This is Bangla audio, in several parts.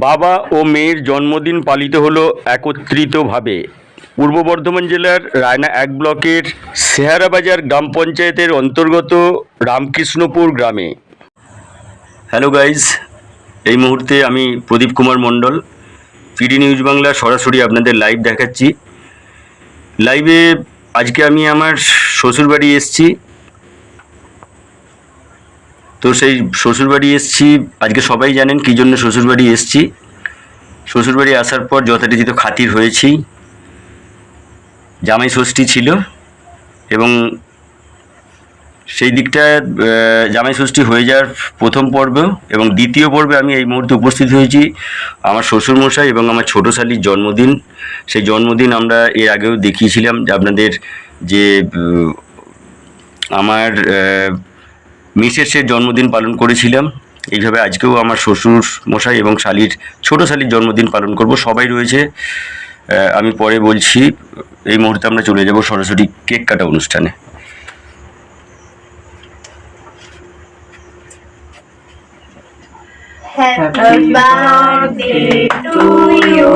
বাবা ও মেয়ের জন্মদিন পালিত হলো একত্রিতভাবে। পূর্ব বর্ধমান জেলার রায়না 1 ব্লকের সেহারাবাজার গ্রাম পঞ্চায়েতের অন্তর্গত রামকৃষ্ণপুর গ্রামে। হ্যালো গাইজ, এই মুহূর্তে আমি প্রদীপ কুমার মণ্ডল, পিডি নিউজ বাংলা সরাসরি আপনাদের লাইভ দেখাচ্ছি। লাইভে আজকে আমি আমার শ্বশুরবাড়ি এসেছি। তো সেই শ্বশুরবাড়ি এসেছি, আজকে সবাই জানেন কী জন্য শ্বশুরবাড়ি এসেছি। শ্বশুরবাড়ি আসার পর যথারীতি খাতির হয়েছি। জামাই ষষ্ঠী ছিল এবং সেই দিকটা জামাই ষষ্ঠী হয়ে যাওয়ার প্রথম পর্ব এবং দ্বিতীয় পর্বে আমি এই মুহূর্তে উপস্থিত হয়েছি আমার শ্বশুরমশাই এবং আমার ছোটো শালির জন্মদিন। সেই জন্মদিন আমরা এর আগেও দেখিয়েছিলাম যে আপনাদের যে আমার মিসেসের জন্মদিন পালন করেছিলাম। এইভাবে আজকেও আমার শ্বশুর মশাই এবং ছোটো শালির জন্মদিন পালন করব। সবাই রয়েছে, আমি পরে বলছি। এই মুহূর্তে আমরা চলে যাব সরাসরি কেক কাটা অনুষ্ঠানে। Happy birthday to you.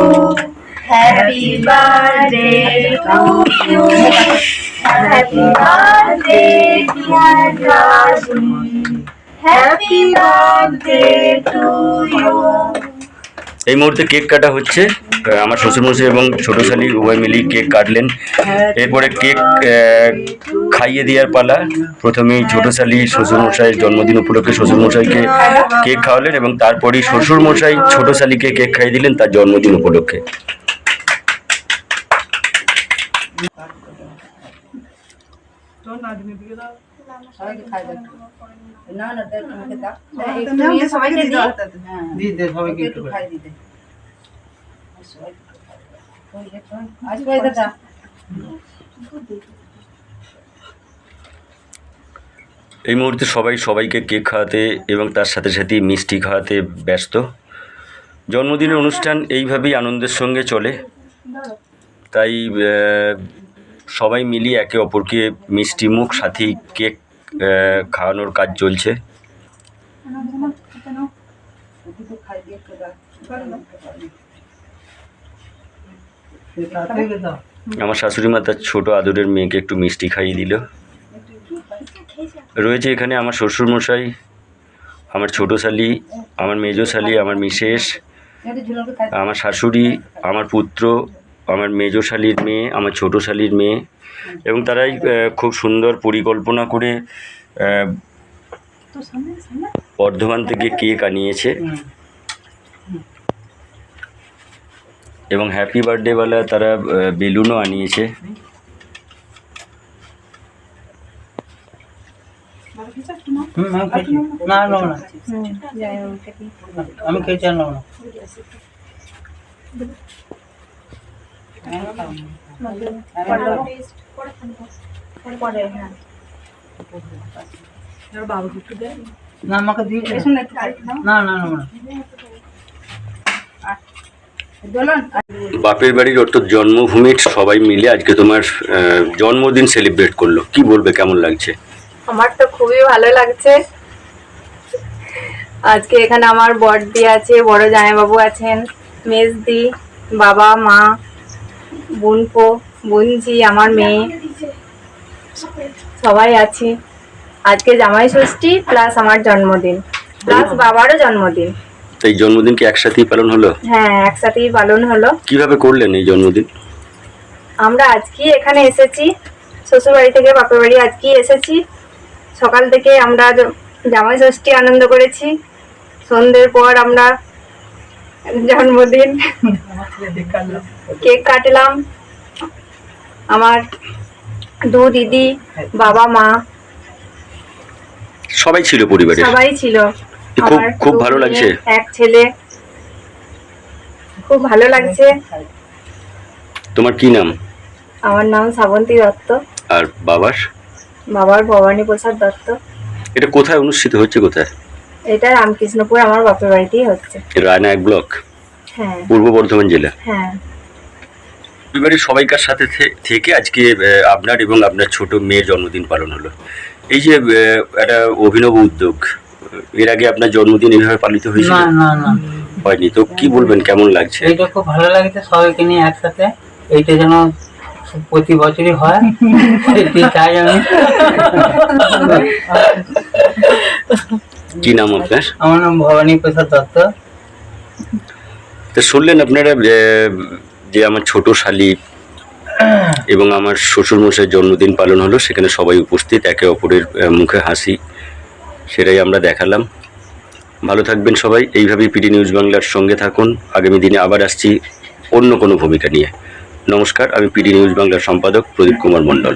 Happy birthday to you. Happy birthday, dear Raju. Happy birthday to you. এই মুহূর্তে কেক কাটা হচ্ছে। আমার শ্বশুরমশাই এবং ছোটো শালি উভয় মিলেই কেক কাটলেন। এরপরে কেক খাইয়ে দেওয়ার পালা। প্রথমেই ছোটো শালি শ্বশুরমশাইয়ের জন্মদিন উপলক্ষে শ্বশুরমশাইকে কেক খাওয়ালেন এবং তারপরেই শ্বশুরমশাই ছোটো শালিকে কেক খাইয়ে দিলেন তার জন্মদিন উপলক্ষে। এই মুহূর্তে সবাইকে কেক খাওয়াতে এবং তার সাথে সাথে মিষ্টি খাওয়াতে ব্যস্ত। জন্মদিনের অনুষ্ঠান এইভাবেই আনন্দের সঙ্গে চলে, তাই সবাই মিলিয়ে একে অপরকে মিষ্টি মুখ সাথে কেক খাওয়ানোর কাজ চলছে। আমার শাশুড়ি মা তার ছোটো আদরের মেয়েকে একটু মিষ্টি খাইয়ে দিল। রয়েছে এখানে আমার শ্বশুরমশাই, আমার ছোটো শালি, আমার মেজো শালি, আমার মিসেস, আমার শাশুড়ি, আমার পুত্র, আমার মেজো শালির মেয়ে, আমার ছোটো শালির মেয়ে, এবং তারাই খুব সুন্দর পরিকল্পনা করে বর্ধমান থেকে কেক আনিয়েছে এবং হ্যাপি বার্থডেওয়ালা তারা বেলুনও আনিয়েছে। আমি খেয়েছি আর না আমাকে দিয়ে না না না বাপের বাড়ির অর্থাৎ জন্মভূমির সবাই মিলে আজকে তোমার জন্মদিন সেলিব্রেট করলো, কি বলবে, কেমন লাগছে? আমার তো খুবই ভালো লাগছে। আজকে এখানে আমার বড়দি আছে, বড় জামাইবাবু আছেন, মেজদি, বাবা মা, বোনপো, বোনজি, আমার মেয়ে, সবাই আছি। আজকে জামাই ষষ্ঠী প্লাস আমার জন্মদিন প্লাস বাবারও জন্মদিন। এই জন্মদিন কি একসাথেই পালন হলো? হ্যাঁ, একসাথেই পালন হলো। কিভাবে করলেন এই জন্মদিন? আমরা আজকে এখানে এসেছি, শ্বশুর বাড়ি থেকে বাপের বাড়ি আজকেই এসেছি। সকাল থেকে আমরা জামাই ষষ্ঠী আনন্দ করেছি। সন্ধ্যের পর আমরা জন্মদিন কেক কাটলাম। আমার দু দিদি, বাবা মা সবাই ছিল, পরিবারে সবাই ছিল। খুব ভালো লাগছে। এক ছেলে, খুব ভালো লাগছে। তোমার কি নাম? আমার নাম শ্রাবন্তী দত্ত। আর বাবার? বাবার ভবানী প্রসাদ দত্ত। এটা কোথায় অনুষ্ঠিত হচ্ছে? কোথায়? এটা রামকৃষ্ণপুর, আমার বাপের বাড়িতেই হচ্ছে। রায়না 1 ব্লক, হ্যাঁ, পূর্ব বর্ধমান জেলা। হ্যাঁ। পরিবারের সবাইকার সাথে থেকে আজকে আপনার এবং আপনার ছোট মেয়ের জন্মদিন পালন হলো। এই যে একটা অভিনব উদ্যোগ, এর আগে আপনার জন্মদিন এইভাবে পালিত হয়েছিল? না না না, হয়নি। তো কি বলবেন, কেমন লাগছে? এইটা খুব ভালো লাগছে সবাইকে নিয়ে একসাথে, এইটা যেন প্রতি বছরই হয় এটি চাই আমি। কি নাম আপনার? আমার নাম ভবানী প্রসাদ দত্ত। তো শুনলেন আপনারা যে আমার ছোট শালি এবং আমার শ্বশুরমশাইয়ের জন্মদিন পালন হলো, সেখানে সবাই উপস্থিত, একে অপরের মুখে হাসি, সেটাই আমরা দেখালাম। ভালো থাকবেন সবাই, এইভাবেই পিডি নিউজ বাংলার সঙ্গে থাকুন। আগামী দিনে আবার আসছি অন্য কোনো ভূমিকা নিয়ে। নমস্কার, আমি পিডি নিউজ বাংলার সম্পাদক প্রদীপ কুমার মণ্ডল।